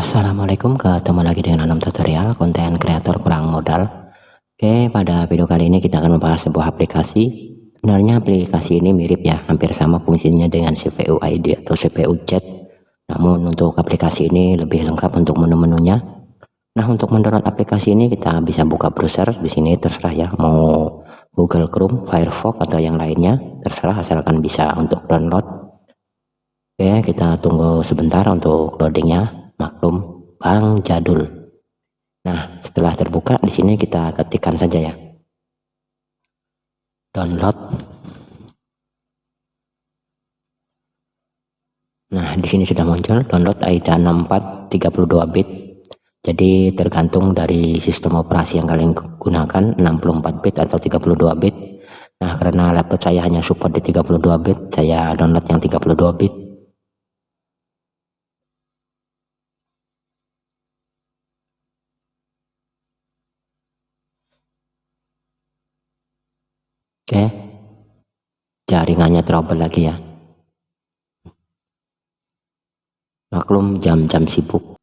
Assalamualaikum, ketemu lagi dengan Anom Tutorial, konten kreator kurang modal. Oke, pada video kali ini kita akan membahas sebuah aplikasi. Sebenarnya aplikasi ini mirip ya, hampir sama fungsinya dengan CPU ID atau CPU chat. Namun untuk aplikasi ini lebih lengkap untuk menu-menunya. Nah, untuk mendownload aplikasi ini kita bisa buka browser di sini, terserah ya, mau Google Chrome, Firefox atau yang lainnya, terserah asalkan bisa untuk download. Oke, kita tunggu sebentar untuk loadingnya. Maklum Bang jadul. Nah, setelah terbuka di sini kita ketikkan saja ya, download. Nah, di sini sudah muncul download AIDA 64 32 bit. Jadi tergantung dari sistem operasi yang kalian gunakan, 64 bit atau 32 bit. Nah, karena laptop saya hanya support di 32 bit, saya download yang 32 bit. Oke, jaringannya trouble lagi ya. Maklum jam-jam sibuk.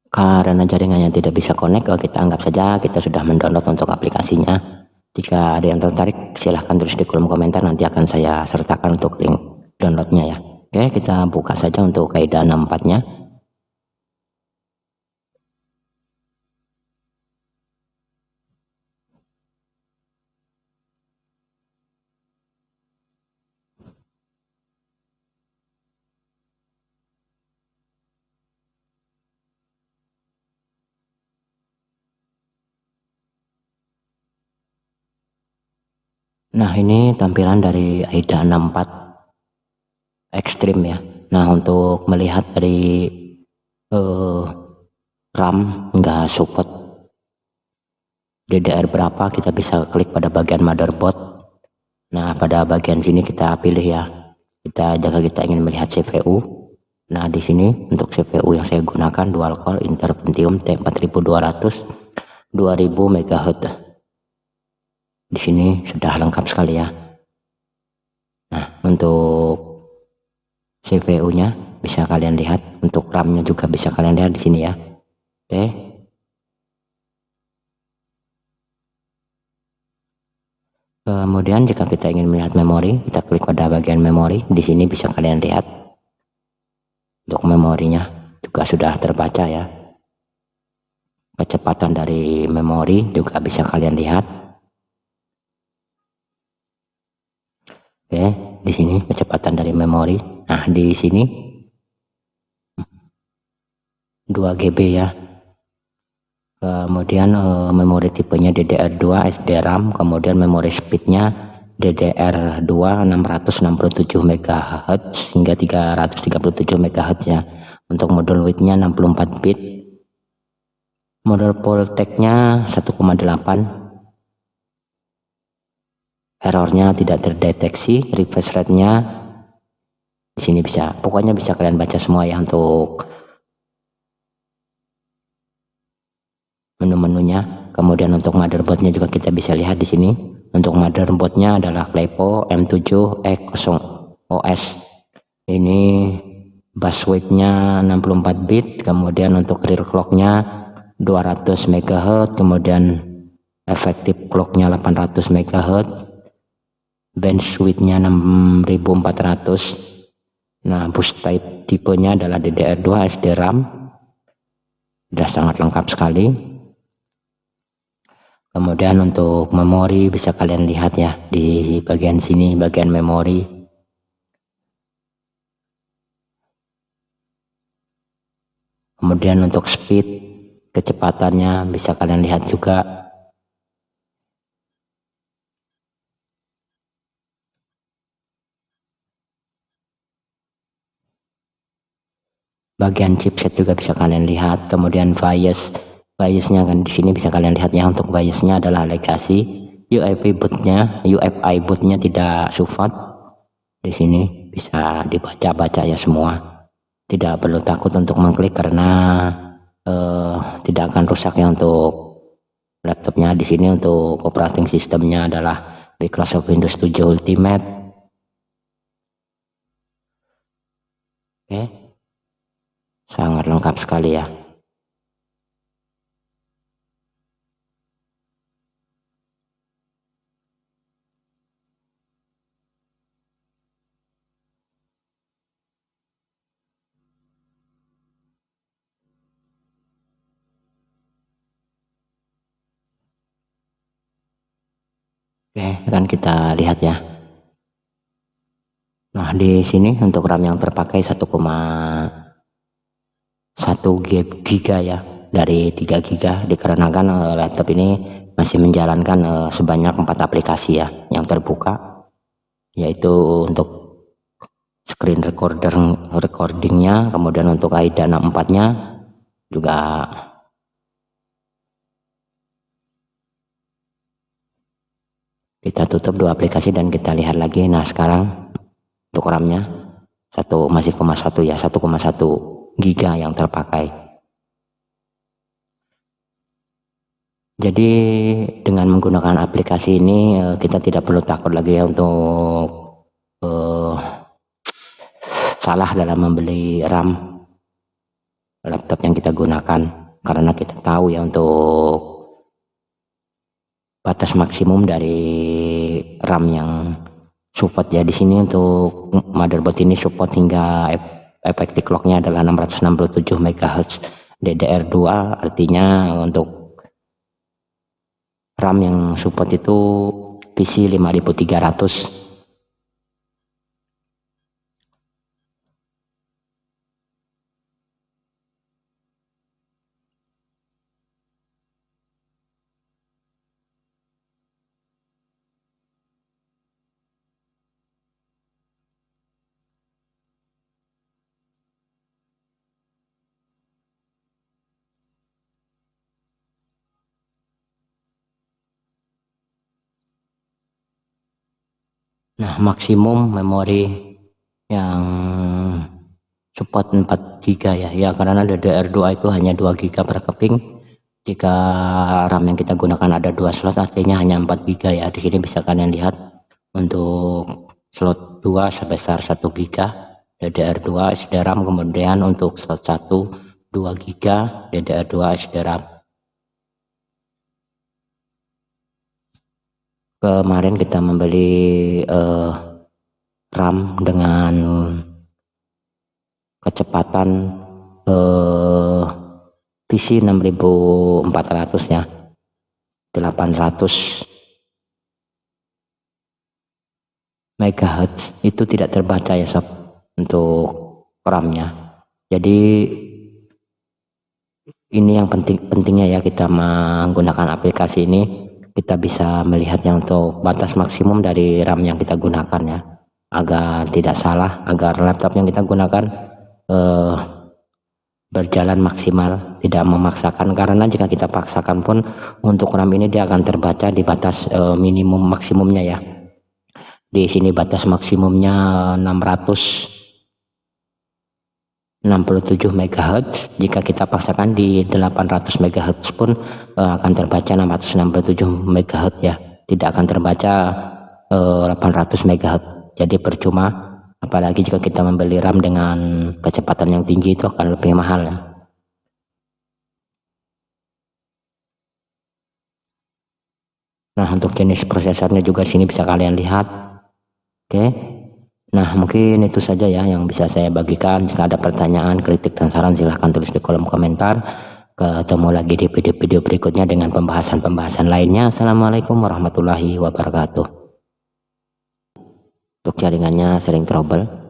Karena jaringannya tidak bisa connect, kita anggap saja kita sudah mendownload untuk aplikasinya. Jika ada yang tertarik, silahkan tulis di kolom komentar, nanti akan saya sertakan untuk link downloadnya ya. Oke, kita buka saja untuk AIDA 64-nya. Nah, ini tampilan dari AIDA 64 Extreme ya. Nah, untuk melihat dari RAM nggak support DDR berapa, kita bisa klik pada bagian motherboard. Nah, pada bagian sini kita pilih ya, kita ingin melihat CPU. Nah, di sini untuk CPU yang saya gunakan dual core Intel Pentium T4200 2000 MHz. Di sini sudah lengkap sekali ya. Nah, untuk CPU-nya bisa kalian lihat, untuk RAM-nya juga bisa kalian lihat di sini ya. Oke. Kemudian jika kita ingin melihat memori, kita klik pada bagian memori. Di sini bisa kalian lihat untuk memorinya juga sudah terbaca ya. Kecepatan dari memori juga bisa kalian lihat. Oke, di sini kecepatan dari memori. Nah, di sini 2 GB ya. Kemudian memori tipenya DDR2 SDRAM, kemudian memori speednya DDR2 667 MHz hingga 337 MHz ya. Untuk modul widthnya 64 bit. Model voltage-nya 1,8. Errornya tidak terdeteksi. Refresh rate-nya di sini bisa, pokoknya bisa kalian baca semua ya. Untuk menu-menunya, kemudian untuk motherboardnya juga kita bisa lihat di sini. Untuk motherboardnya adalah Clepo M7E0 OS. Ini bus weight-nya 64 bit, kemudian untuk real clock-nya 200 MHz, kemudian efektif clock-nya 800 MHz. Bandwidth-nya 6400. Nah, bus type tipenya adalah DDR2 SDRAM. Sudah sangat lengkap sekali. Kemudian untuk memori bisa kalian lihat ya di bagian sini, bagian memori. Kemudian untuk speed, kecepatannya bisa kalian lihat juga. Bagian chipset juga bisa kalian lihat. Kemudian BIOS-nya kan di sini bisa kalian lihat ya. Untuk BIOS-nya adalah Legacy. UEFI bootnya tidak support. Di sini bisa dibaca-baca ya semua. Tidak perlu takut untuk mengklik karena tidak akan rusak ya untuk laptopnya. Di sini untuk operating sistemnya adalah Microsoft Windows 7 Ultimate. Oke. sangat lengkap sekali ya. Oke, akan kita lihat ya. Nah, di sini untuk RAM yang terpakai 1,1 giga ya, dari 3 giga, dikarenakan laptop ini masih menjalankan sebanyak 4 aplikasi ya yang terbuka, yaitu untuk screen recordingnya, kemudian untuk AIDA 64-nya juga kita tutup 2 aplikasi dan kita lihat lagi. Nah, sekarang untuk RAM-nya masih 1,1 ya, 1,1 giga yang terpakai. Jadi dengan menggunakan aplikasi ini kita tidak perlu takut lagi ya untuk salah dalam membeli RAM laptop yang kita gunakan, karena kita tahu ya untuk batas maksimum dari RAM yang support ya. Di sini untuk motherboard ini support hingga effective clocknya adalah 667 MHz DDR2, artinya untuk RAM yang support itu PC 5300. Nah, maksimum memori yang support 4 giga ya, karena DDR2 itu hanya 2 giga per keping. Jika RAM yang kita gunakan ada 2 slot, artinya hanya 4 giga ya. Di sini bisa kalian lihat untuk slot 2 sebesar 1 giga DDR2 SSD RAM, kemudian untuk slot 1 2 giga DDR2 SSD RAM. Kemarin kita membeli RAM dengan kecepatan PC 6400 ya, 800 MHz itu tidak terbaca ya sob untuk RAM-nya. Jadi ini yang pentingnya ya, kita menggunakan aplikasi ini kita bisa melihat yang untuk batas maksimum dari RAM yang kita gunakan ya, agar tidak salah, agar laptop yang kita gunakan berjalan maksimal, tidak memaksakan. Karena jika kita paksakan pun untuk RAM ini dia akan terbaca di batas minimum maksimumnya ya. Di sini batas maksimumnya 667 MHz. Jika kita paksakan di 800 MHz pun akan terbaca 667 MHz ya, tidak akan terbaca 800 MHz. Jadi percuma, apalagi jika kita membeli RAM dengan kecepatan yang tinggi, itu akan lebih mahal ya. Nah, untuk jenis prosesornya juga sini bisa kalian lihat. Oke. Nah, mungkin itu saja ya yang bisa saya bagikan. Jika ada pertanyaan, kritik, dan saran silahkan tulis di kolom komentar. Ketemu lagi di video-video berikutnya dengan pembahasan-pembahasan lainnya. Assalamualaikum warahmatullahi wabarakatuh. Untuk jaringannya sering trouble.